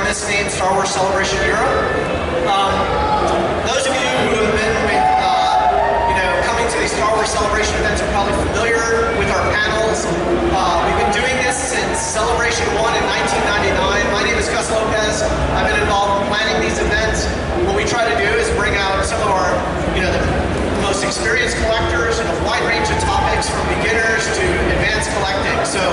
this named Star Wars Celebration Europe. Those of you who have been with, coming to these Star Wars Celebration events are probably familiar with our panels. We've been doing this since Celebration 1 in 1999. My name is Gus Lopez. I've been involved in planning these events. What we try to do is bring out some of our, the most experienced collectors in a wide range of topics, from beginners to advanced collecting. So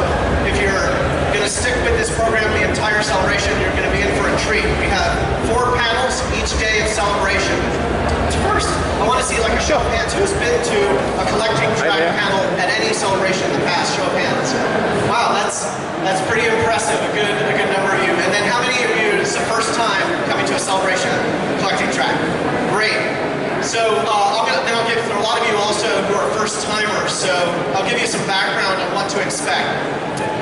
if you're going to stick with this program the entire celebration, you're going to be in for a treat. We have 4 panels each day of celebration. First, I want to see like a show of hands. Who's been to a collecting track panel at any celebration in the past? Show of hands. Wow, that's pretty impressive. A good number of you. And then how many of you, this is the first time coming to a celebration collecting track? Great. So I'll give for a lot of you also who are first timers. So I'll give you some background on what to expect.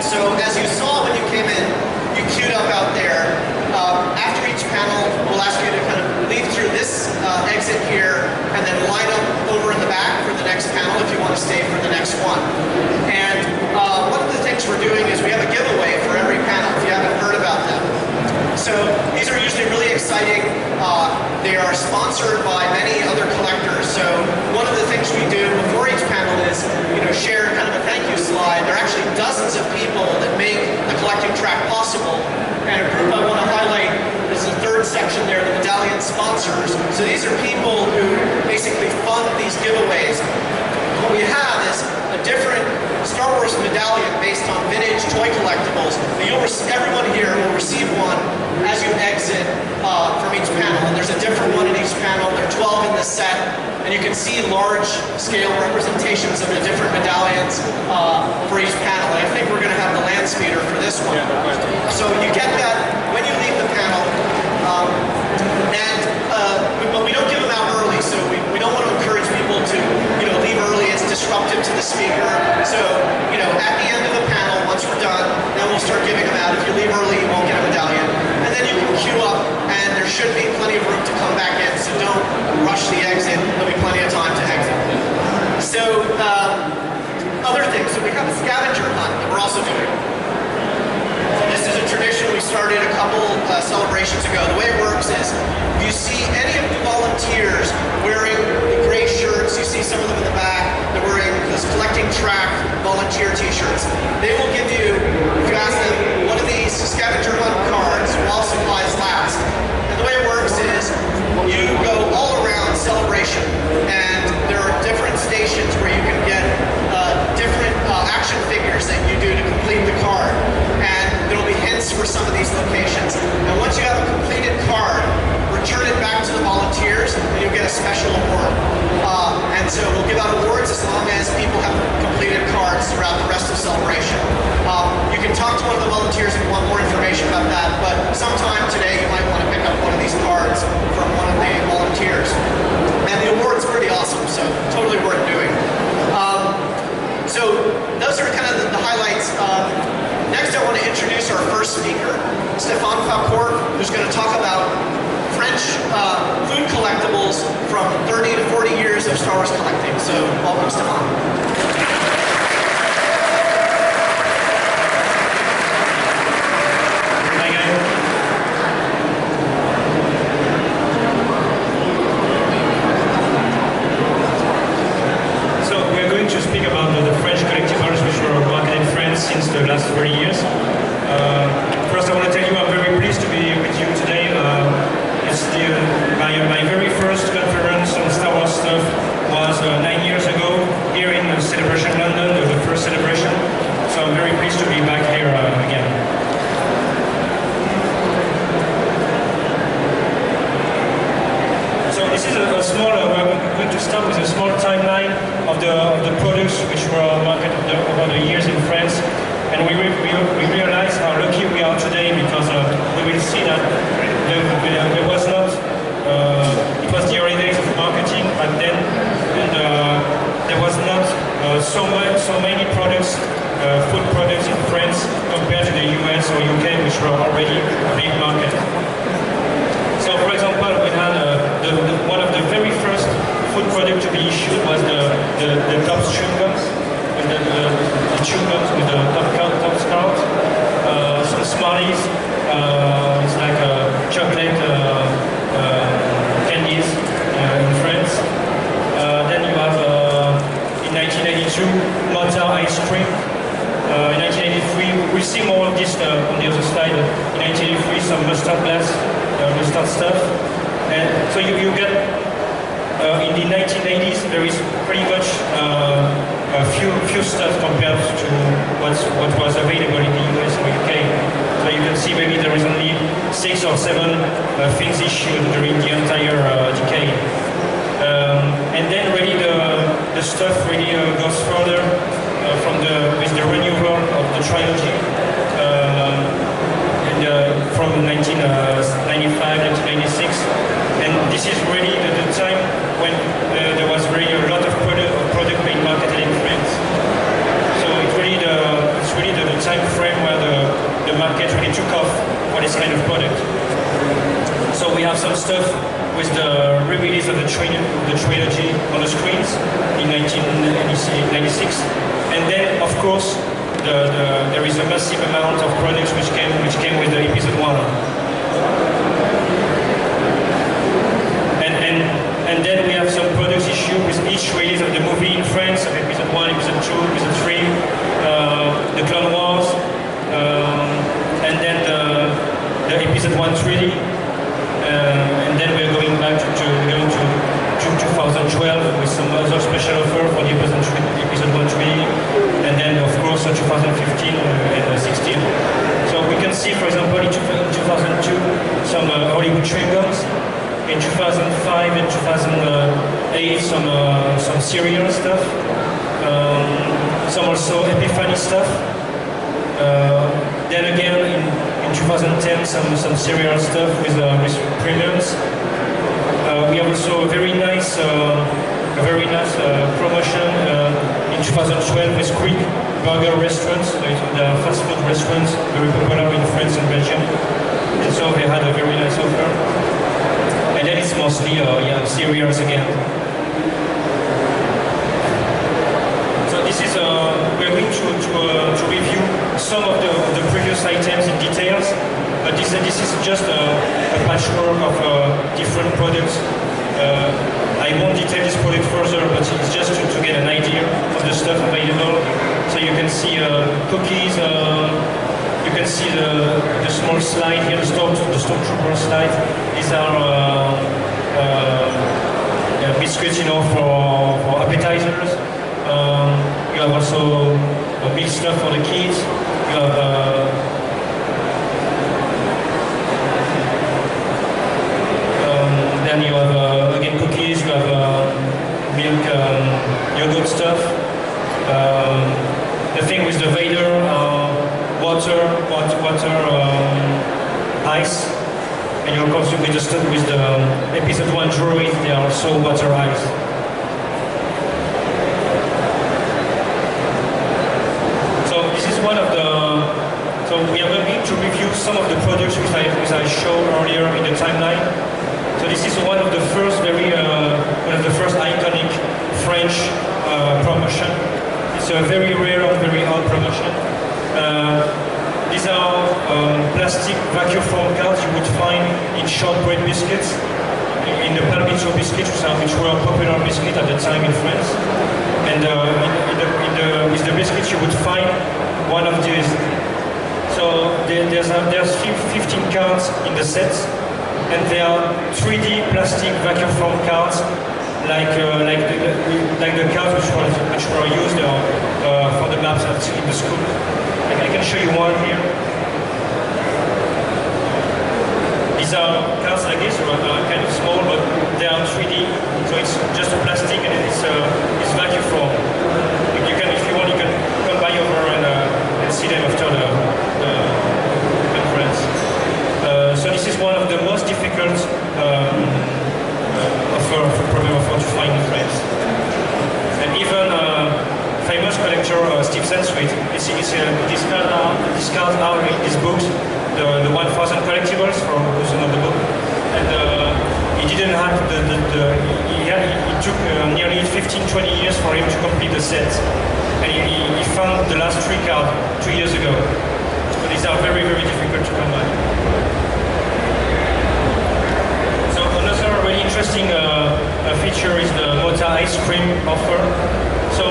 So as you saw when you came in, you queued up out there. After each panel, we'll ask you to kind of leave through this exit here and then line up over in the back for the next panel if you want to stay for the next one. And one of the things we're doing is we have a giveaway for every panel if you haven't heard about them. So these are usually really exciting. They are sponsored by many other collectors. So one of the things we do before each panel is, share kind of a thank you slide. There are actually dozens of people that make the collecting track possible. And a group I want to highlight is the third section there, the medallion sponsors. So these are people who basically fund these giveaways. What we have is a different Star Wars medallion based on vintage toy collectibles. Everyone here will receive one as you exit from each panel. And there's a different one in each panel. There are 12 in this set. And you can see large-scale representations of the different medallions for each panel. And I think we're going to have the land speeder for this one. So you get that when you leave the panel. But we don't give them out early, so we don't want to encourage people to leave early. It's disruptive to the speaker. So at the end of the panel, once we're done, then we'll start giving them out. If you leave early, you won't get a medallion. And then you can queue up, and there should be plenty of room to come back in. So don't rush the exit. There'll be plenty of time to exit. So other things. So we have a scavenger hunt that we're also doing. This is a tradition we started a couple celebrations ago. The way it works is, if you see any of the volunteers wearing the gray shirts, you see some of them in the back, they're wearing those collecting track volunteer t-shirts. They will give you, if you ask them, one of these scavenger hunt cards while supplies last. And the way it works is, you go all around celebration, and there are different stations where you can get different action figures that you do to complete the card. And there will be hints for some of these locations. And once you have a completed card, return it back to the volunteers, and you'll get a special award. And so we'll give out awards as long as people have completed cards throughout the rest of celebration. You can talk to one of the volunteers if you want more information about that, but sometime today you might want to pick up one of these cards from one of the volunteers. And the award's pretty awesome, so totally worth doing. So those are kind of the highlights. Next, I want to introduce our first speaker, Stephane Faucourt, who's going to talk about French food collectibles from 30 to 40 years of Star Wars collecting. So, welcome, Stephane. Since the last 30 years. First, I want to tell you I'm very pleased to be with you today. It's my very first conference on Star Wars stuff was 9 years ago here in Celebration London, the first celebration. So I'm very pleased to be back here again. So this is a small, we're going to start with a small timeline of the products which were marketed over the years in France. And we realize how lucky we are today, because we will see that there was not, it was the early days of marketing back then, and there was not so many products, food products in France compared to the US or UK, which were already a big market. So for example, we had one of the very first food products to be issued was the Tops chewing gums. The chewing gums with the top scout, some Smarties, some mustard glass, mustard stuff. And so you get, in the 1980s, there is pretty much a few stuff compared to what was available in the US or UK. So you can see maybe there is only 6 or 7 things issued during the entire decade. And then really the stuff really goes further with the renewal of the trilogy from 1995, 1996. And this is really the time when there was really a lot of product being marketed in France. So it's really the time frame where the market really took off for this kind of product. So we have some stuff with the re-release of the trilogy on the screens in 1996. And then, of course, there is a massive amount of products which came with the episode 1. And then we have some products issued with each release of the movie in France, of episode 1, episode 2, episode 3, the Clone Wars, and then the episode 1 3D. And then we're going back to 2012 with some other special offer for the episode 1 3D, and then of course 2015 and 16. So we can see, for example, in 2002 some Hollywood chewing gums. In 2005 and 2008 some serial stuff. Some also Epiphany stuff. Then again in 2010 some serial stuff with premiums. We have also a very nice promotion in 2012 with Quick Burger restaurants. So the fast food restaurants, very popular in France and Belgium. And so they had a very nice offer. And then it's mostly cereals again. So this is we're going to review some of the previous items in details, but this is just a patchwork of different products. I won't detail this product further, but it's just to get an idea of the stuff available. So you can see cookies. You can see the small slide here, the Stormtrooper slide. These are biscuits, for appetizers. You have also big stuff for the kids. You have then you have again cookies. You have milk, yogurt stuff. The thing with the Vader. Water, ice, and you're also with the episode 1 droid, they are also water ice. So this is one of so we are going to review some of the products which I showed earlier in the timeline. So this is one of the first iconic French promotion. It's a very rare and very odd promotion. These are plastic vacuum form cards you would find in shortbread biscuits, in the Palmito biscuits, which were a popular biscuit at the time in France. And with the biscuits you would find one of these. So there's 15 cards in the set, and they are 3D plastic vacuum form cards, like the cards which were used for the maps in the school. I can show you one here. These are cards like this, kind of small, but they are 3D, so it's just a plastic and it's vacuum form. If you want, you can come by over and see them after the conference. So this is one of the most difficult offer to find in France. And even famous collector Stephane Faucourt, these cards are in this book, the 1000 Collectibles from some of the book. And he didn't have it took nearly 15-20 years for him to complete the set. And he found the last 3 cards 2 years ago. So these are very, very difficult to come by. So another really interesting feature is the Motta ice cream offer. So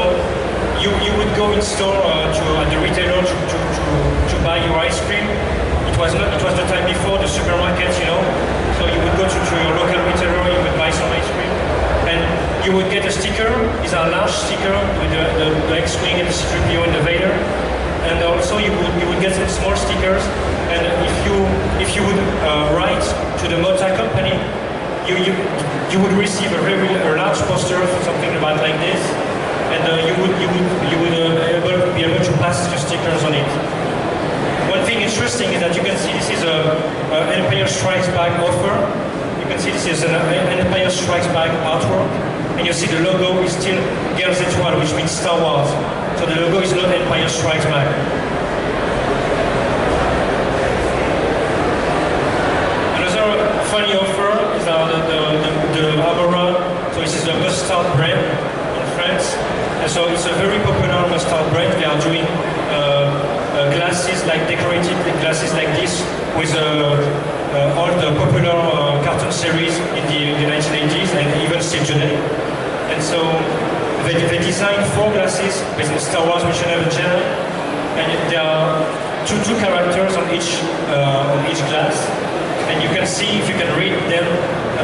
you would go in store at the retailer to buy your ice cream. It was the time before the these are large stickers with the X-Wing and the C-3PO and the Vader. And also you would get some small stickers. And if you would write to the Motta company, you would receive a large poster, something about like this, and you would be able to pass your stickers on it. One thing interesting is that you can see this is an Empire Strikes Back offer. You can see this is an Empire Strikes Back artwork, and you see the logo is still Guerre des Étoiles, which means Star Wars. So the logo is not Empire Strikes Back. Funny offer is the Abora. So this is the mustard brand in France, and so it's a very popular mustard brand. They are doing glasses, like decorated glasses like this, with all the popular cartoon series in the 1980s and even still today. And so they designed 4 glasses based on Star Wars Mission Level Channel, and there are two characters on each glass. And you can see, if you can read them,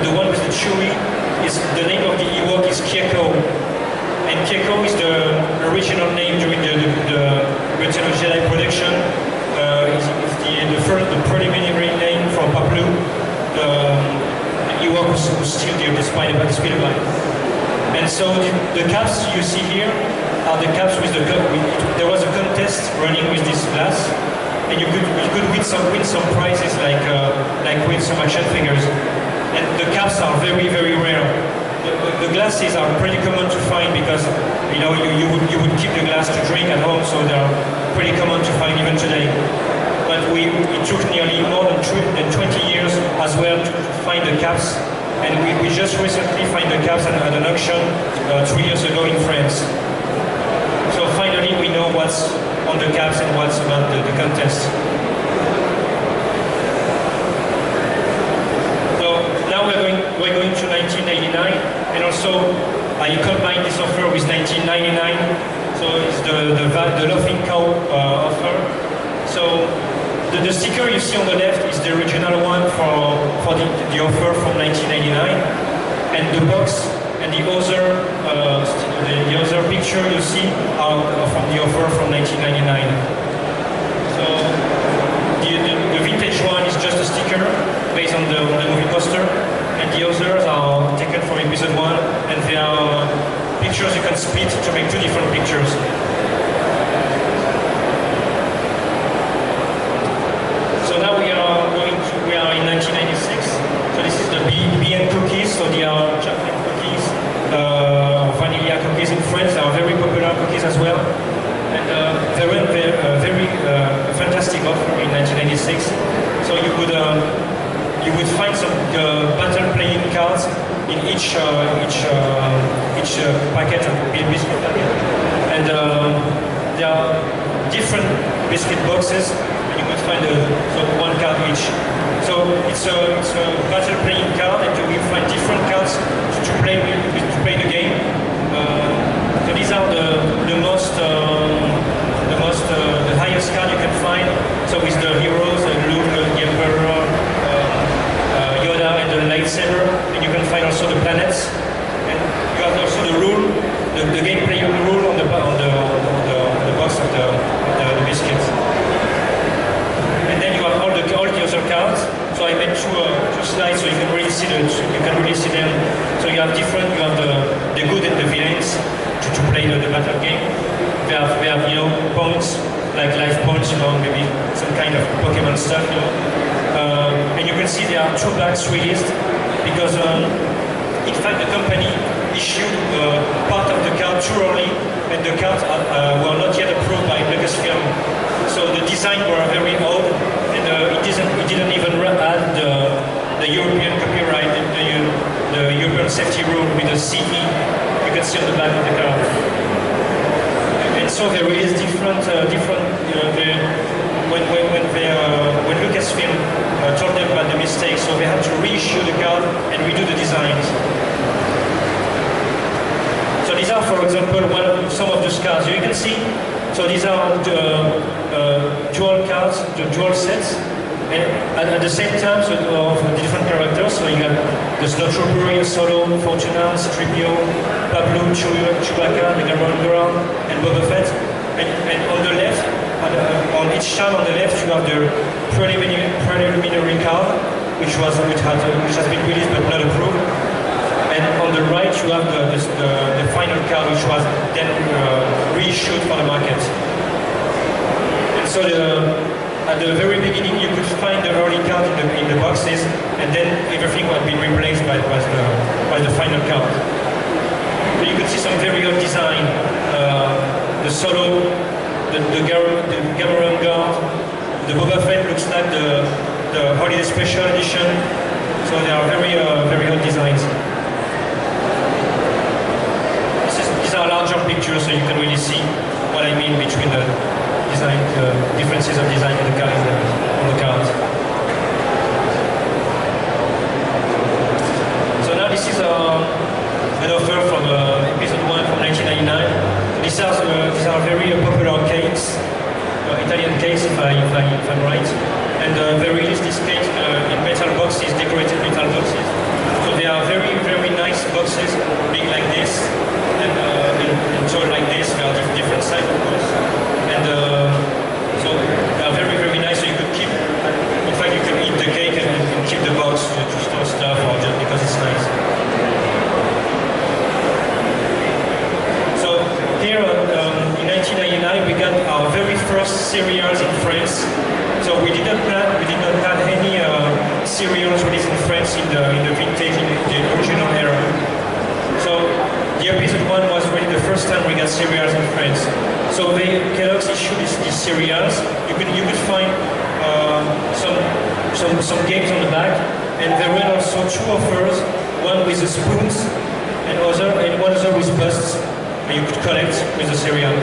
the one with the Chewie, is the name of the Ewok is Kieko. And Kieko is the original name during the Return of Jedi production. It's the preliminary name from Paplu. The Ewok was still there despite the speed of light. And so the caps you see here are the caps with there was a contest running with this glass. And you could win some prizes like win some action figures. And the caps are very, very rare. The glasses are pretty common to find because you would keep the glass to drink at home, so they're pretty common to find even today. But it took nearly more than 20 years as well to find the caps, and we just recently find the caps at an auction 3 years ago in France. So finally we know what's on the caps and what's about the contest. So now we're going to 1989, and also I combine this offer with 1999. So it's the Laughing Cow offer. So the sticker you see on the left is the original one for the offer from 1999, and the box and the other picture you see are from the offer from 1999. So the vintage one is just a sticker based on the movie poster, and the others are taken from episode 1, and they are pictures you can split to make 2 different pictures. So now we are in 1996. So this is the B&M cookies. So they are chocolate cookies, vanilla cookies in France. They are very popular cookies as well. And they were very fantastic offer in 1996. So you would find some battle playing cards in each packet of biscuit packet. And there are different biscuit boxes. You could find so 1 card each. So it's a battle playing card, and you will find different cards to play the game. So these are the highest card you can find. So with the heroes, Luke, the Emperor, Yoda, and the lightsaber, and you can find also the planets. And you have also the rule, the gameplay rule on the box of the biscuits. And then you have all the other cards. So I made two slides so you can really see them. So you have the good and the villains to play the battle game. They have points, like life points, maybe some kind of Pokemon stuff, and you can see there are 2 bags released because in fact the company issued part of the card too early, and the cards were not yet approved by Lucasfilm. So the design were very old, and it didn't even add the European copyright, the European safety rule with the CE. You can see on the back of the card. And so there is different when Lucasfilm told them about the mistake, so they had to reissue the card and redo the designs. So these are, for example, some of the cards you can see. So these are the dual cards, the dual sets. And at the same time, so of the different characters, so you have the Snowtrooper, Solo, Fortuna, Stripio, Pablo, Chewbacca, the Gargoyle, and Boba Fett. And on the left, on each chart on the left, you have the preliminary card, which has been released but not approved. And on the right, you have the final card, which was then reissued for the market. And so at the very beginning, you could find the early card in the boxes, and then everything would be replaced by the final card. So you could see some very old design. The Solo, the Gameron Guard, the Boba Fett looks like the Holiday Special Edition. So they are very old designs. These are larger pictures, so you can really see what I mean between the design, the differences of design in the card on the card. So now this is an offer from episode 1 from 1999. These are very popular cakes, Italian cakes if I'm right. And they released these cakes in metal boxes, decorated metal boxes. So they are very nice boxes, big like this, and tall like this. They are different size, of course. And so they are very nice. So you could keep, in fact, you can eat the cake and keep the box to store stuff, or just because it's nice. So here in 1999, we got our very first cereals in France. So we did not have any cereals released in France in the vintage, in the original era. So the episode 1 was really the first time we got cereals in France. So Kellogg's issued these cereals. You could find some games on the back, and there were also 2 offers, one with the spoons and one other with busts that you could collect with the cereal.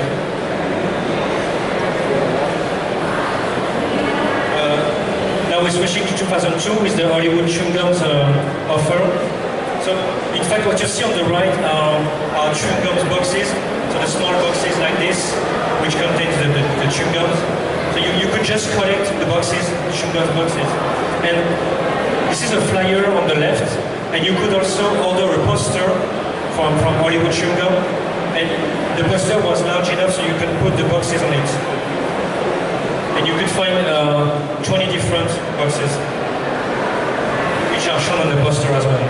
Now we're switching to 2002 with the Hollywood chewing gums offer. So in fact what you see on the right are chewing gums boxes, so the small boxes like this, which contains the chewing gums. So you could just collect the boxes, the chewing gums boxes. And this is a flyer on the left, and you could also order a poster from Hollywood chewing gum, and the poster was large enough so you can put the boxes on it. And you could find 20 different boxes, which are shown on the poster as well.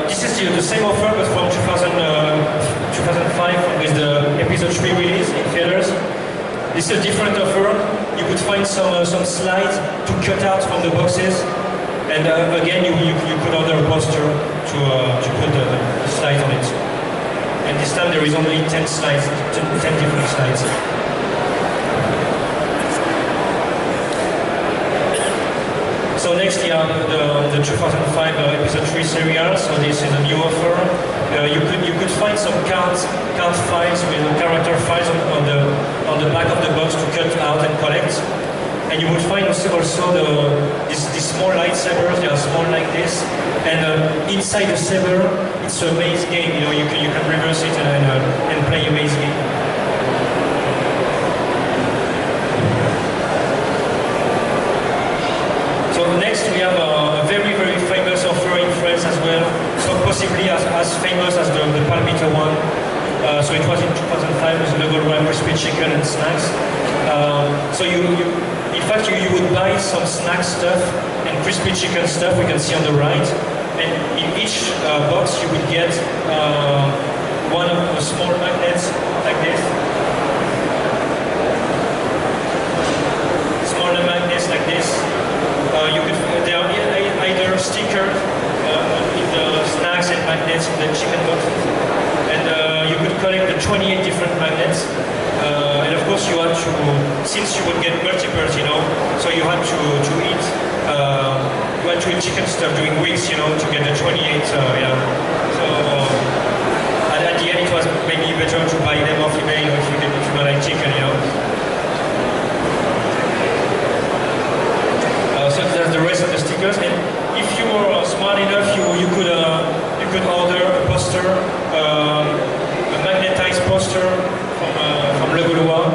This is the same offer, but from 2005 with the episode 3 release in theaters. This is a different offer. You could find some slides to cut out from the boxes, and again you could order a poster to put the slide on it. And this time there is only 10 slides, 10 different slides. So next you have the 2005 episode 3 serial. So this is a new offer. You could find some card files with character files on the back of the box to cut out and collect. And you would find also these small lightsabers. They are small like this. And inside the saber, it's a maze game. You know, you can reverse it and play a maze game. So next we have a very famous offer in France as well. So possibly as famous as the Palmito one. So it was in 2005 with the Gaulois crispy chicken and snacks. So in fact you would buy some snack stuff and crispy chicken stuff. We can see on the right. And in each box you would get one of the small magnets like this. Smaller magnets like this. They are either stickers in the snacks and magnets in the chicken boxes. And you could collect the 28 different magnets. And of course you had to, since you would get multiples, you know, so you had to eat chicken stuff during weeks, you know, to get the 28, yeah. So at the end it was maybe better to buy them off eBay, you know, if you don't like chicken, you know. So that's the rest of the stickers. And if you were smart enough, you could order a poster, a magnetized poster from Le Gaulois,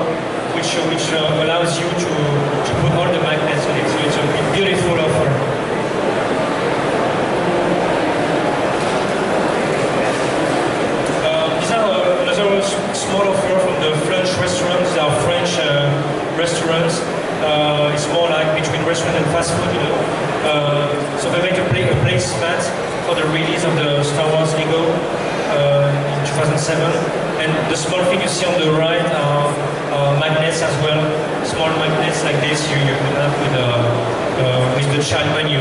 which so which allows you to put all the magnets on it. So it's a beautiful offer. These are another small offer from the French restaurants. They are French restaurants. It's more like between restaurant and fast food, you know. So they made a placemat for the release of the Star Wars Lego in 2007. And the small thing you see on the right are magnets as well. Small magnets like this you can have with the child menu.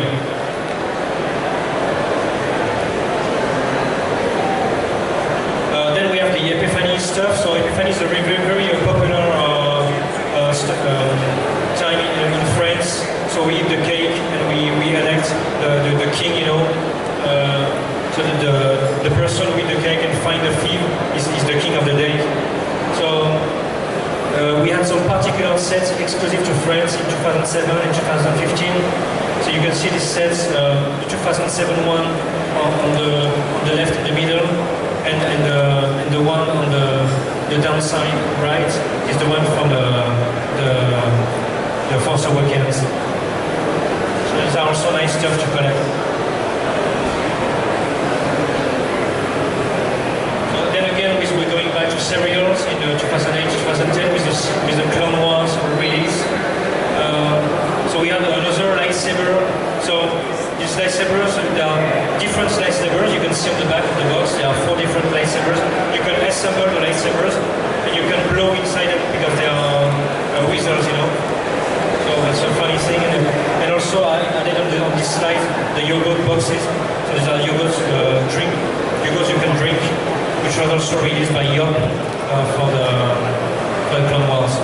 Then we have the Epiphany stuff. So Epiphany is a very popular time in France. So we eat the cake and we elect the king, you know. So that the person with the cake and find the thief is the king of the day. So we had some particular sets exclusive to France in 2007 and 2015. So you can see these sets, the 2007 one on the left in the middle, and the one on the downside right is the one from the Force Awakens. So these are also nice stuff to collect. We're going back to serials in 2008-2010 with the Clone Wars release. So we have another lightsaber. So these lightsabers, there are different lightsabers. You can see on the back of the box there are 4 different lightsabers. You can assemble the lightsabers and you can blow inside them because they are wizards, you know. So that's a funny thing. And also I added on this slide the yogurt boxes. So these are yogurts you can drink, which was also released by Yop for the Clone Wars.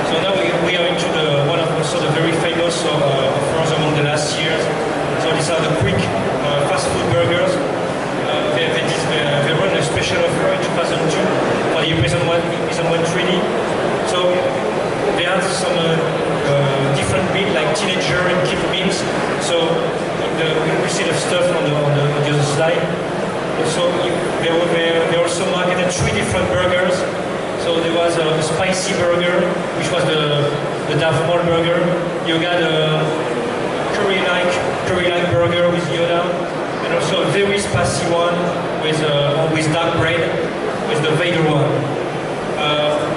So now we are into one of also the very famous offers among the last years. So these are the quick fast food burgers. They run a special offer in 2002 for the Episode 1 3D. So they have some different meals like teenager and kid meals. So we see the stuff on the other slide. So they also marketed 3 different burgers. So there was a spicy burger, which was the Darth Maul burger. You got a curry-like burger with Yoda, and also a very spicy one with dark bread, with the Vader one.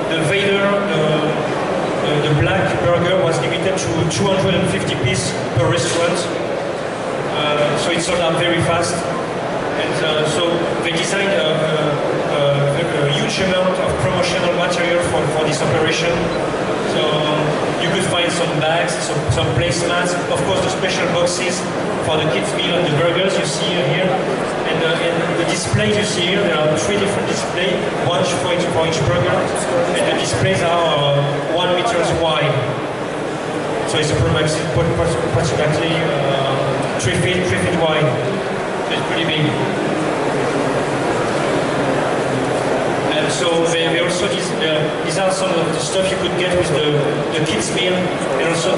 The Vader, the black burger was limited to 250 pieces per restaurant, so it sold out very fast. And so they designed a huge amount of promotional material for this operation. So you could find some bags, some placemats, of course the special boxes for the kids' meal and the burgers you see here. And the displays you see here, there are 3 different displays, one for each burger. And the displays are 1 meter wide. So it's approximately 3 feet wide. So it's pretty big. And so they also, these are some of the stuff you could get with the kids' meal, and also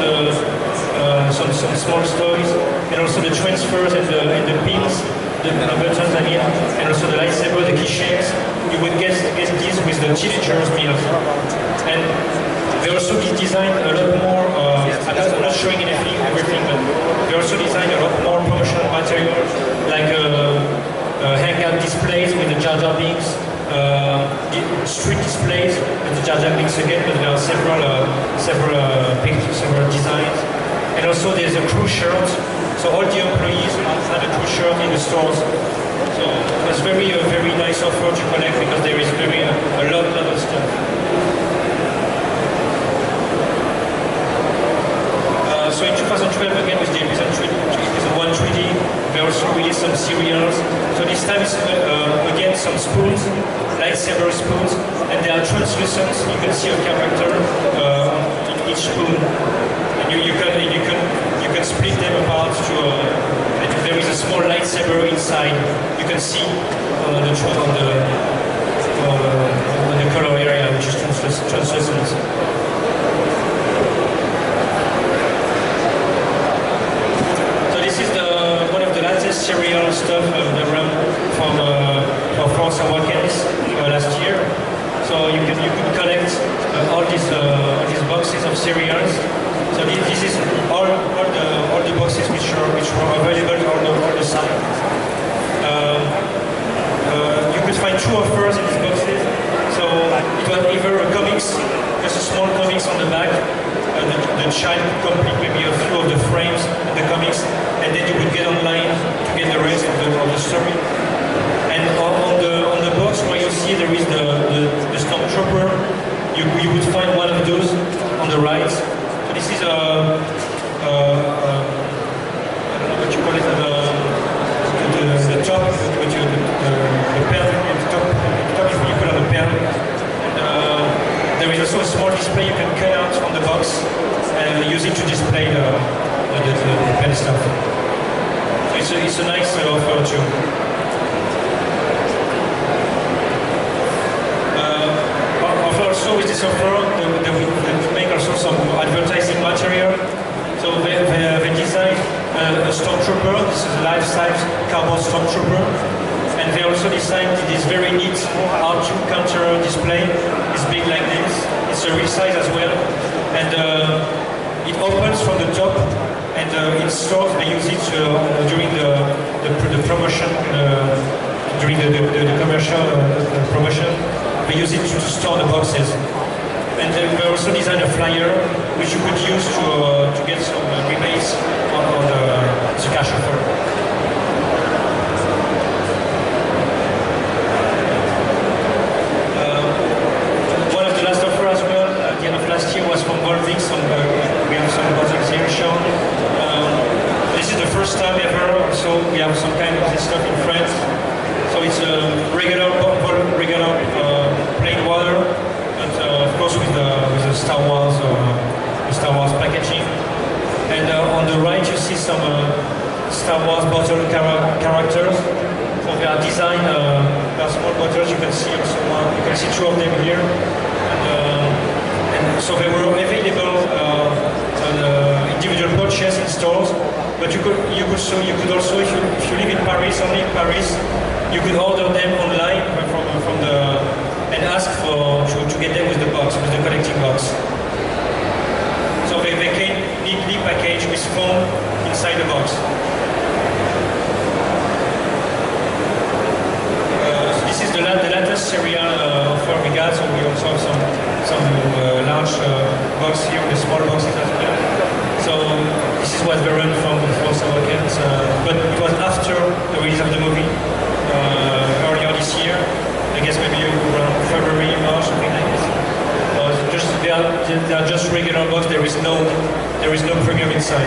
some small toys, and also the transfers and the pins, the buttons, I mean, and also the lightsaber, the keychains. You would get these with the teenagers' meals. And they also designed a lot more, I'm not showing everything, but they also designed a lot more promotional material, like hangout displays with the Jar Jar Binks, street displays with the Jar Jar Binks again, but there are several pictures, several designs. And also there's a crew shirt, so all the employees had a crew shirt in the stores. So it was very nice offer to collect because there is a lot of stuff. So in 2012 again with the Episode 1 3D, they also released some cereals. So this time it's again some spoons, lightsaber spoons, and they are translucent. You can see a character in each spoon, and you can split them apart to. There is a small lightsaber inside. You can see on the color area, which is translucent. Serial stuff that run for So you could collect all these boxes of cereals. So this is all the boxes which were available on the site. You could find 2 offers in these boxes. So it was either a comics, just a small comics on the back. The child could complete maybe a few of the frames of the comics, and then you would get online to get the rest of the story. And on the box where you see there is the Stormtrooper, you would find one of those on the right. So this is I don't know what you call it, the top, the pen, the top is what you put on the pen. And there is also a small display you can cut out on the box and use it to display the pen stuff. So it's a nice offer too. Also with this offer, they make also some advertising material. So they designed a Stormtrooper. This is a life-size cardboard Stormtrooper. And they also designed this very neat R2 counter display. It's big like this. It's a real size as well. And it opens from the top. And in stores they use it during the promotion, during the commercial promotion. They use it to store the boxes. And they also designed a flyer which you could use to get some rebates on the cash offer. One of the last offer as well, at the end of last year, was from Volvic. We have some bottles here shown. This is the first time ever, so we have some kind of this stuff in France. So it's a regular plain water, but of course with the Star Wars packaging. And on the right you see some Star Wars bottle characters. So they are designed. They are small bottles. You can see also you can see 2 of them here. And so they were available on individual purchase in stores. But you could also, if you live in Paris, only in Paris, you could order them online from the and ask to get them with the box, with the collecting box. So they came neatly packaged with foam inside the box. So this is the latest serial offer we got. So we also have some large box here, the small boxes as well. So this is what they run from Force Awakens, but it was after the release of the movie earlier this year. I guess maybe around February, March, something like this. They are just regular box. There is no premium inside.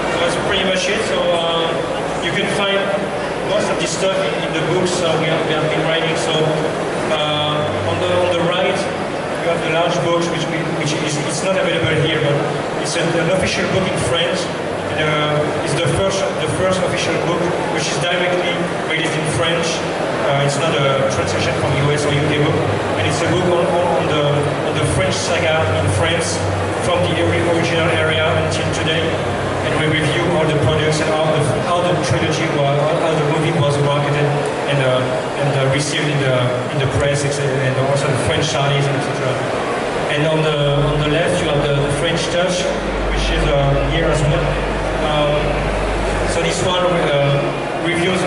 So that's pretty much it. So you can find most of this stuff in the books we have been writing. So on the right. You have the large books, which is it's not available here, but it's an official book in French. It's the first official book which is directly released in French. It's not a translation from US or UK book, and it's a book on the French saga in France from the original area until today. And we review all the products and how the trilogy was, how the movie was marketed and received in the press, and also the French Charlies, etc. And on the left you have the French touch, which is here as well. So this one reviews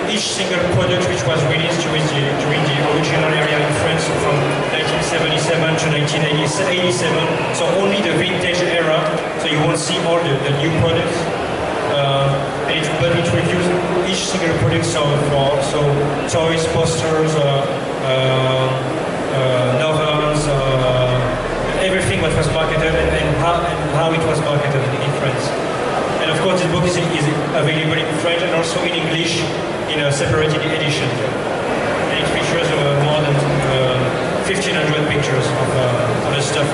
each single product which was released during the original area in France from 1977 to 1987. So only the vintage era. So you won't see all the new products. But it reviews each single product. So toys, posters, novels, everything what was marketed and how it was marketed in France. And of course, this book is available in French and also in English in a separated edition. And it features more than 1,500 pictures of the stuff.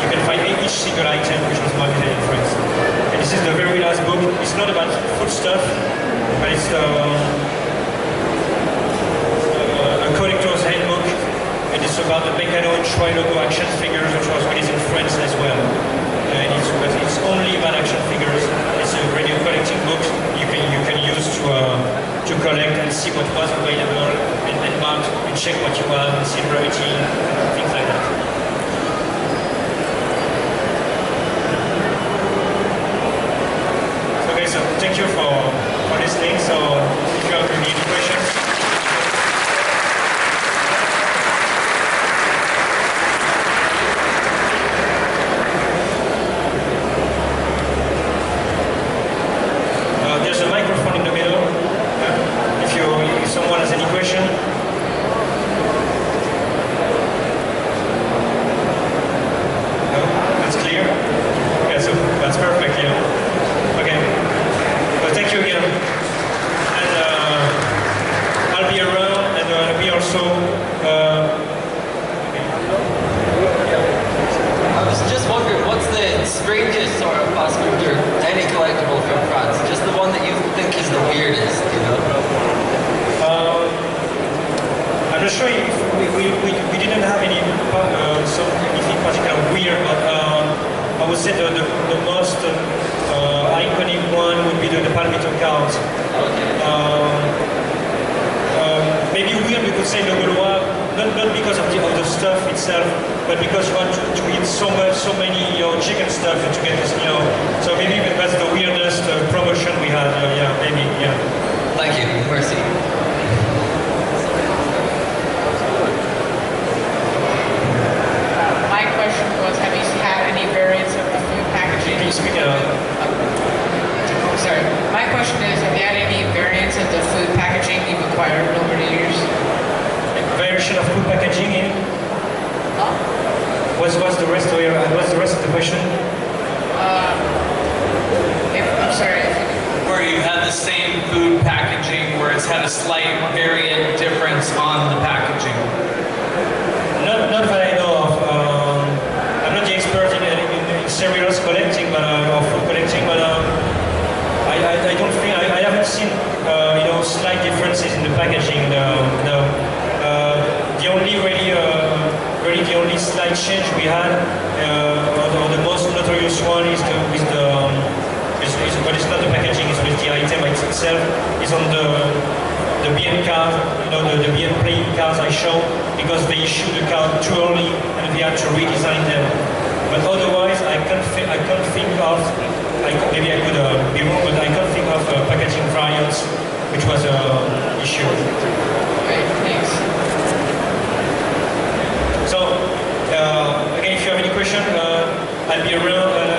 You can find each single item which was marketed in France. And this is the very last book. It's not about food stuff, but it's a collector's handbook. And it's about the Meccano and Trilogo action figures, which was released in France as well. And it's only about action figures. It's a radio collecting book you can use to collect and see what was available and mark, and check what you have, and see rarity, things like that. Okay, so thank you for listening. So if you have any questions. There's a microphone in the middle. If someone has any question. No, that's clear. Okay, so that's perfect. Yeah. Okay. Well, thank you again. And I'll be around, and we also. I was just wondering, what's the strangest sort of fast food or any collectible from France? Just the one that you think is the weirdest, you know? I'm not sure if we didn't have any anything particular weird, but I would say the most iconic one would be the Palmito cards. Okay. Maybe weird, we could say the Gaulois, not because of the stuff itself, but because you want to eat so many chicken stuff to get this, so maybe that's the weirdest promotion we had. Yeah, maybe, yeah. Thank you. Merci. My question was, have you had any variants of the food packaging? Can you speak Sorry. My question is, have you had any variants of the food packaging you've acquired over the years? Variation of food packaging in? What's the rest of the question? I'm sorry. Where you had the same food packaging, where it's had a slight variant difference on the packaging. Not that I know of. I'm not the expert in cereals collecting, or food collecting, but I don't think I haven't seen slight differences in the packaging. No. The only really the only slight change we had, or the most notorious one, is but it's not the packaging, it's with the item itself. Is on the BN card, the BN playing cards I showed, because they issued the card too early and we had to redesign them. But otherwise, I can't think of. Maybe I could be wrong, but I can't think of packaging variants which was an issue. Great, thanks. So, again, if you have any question, I'll be around.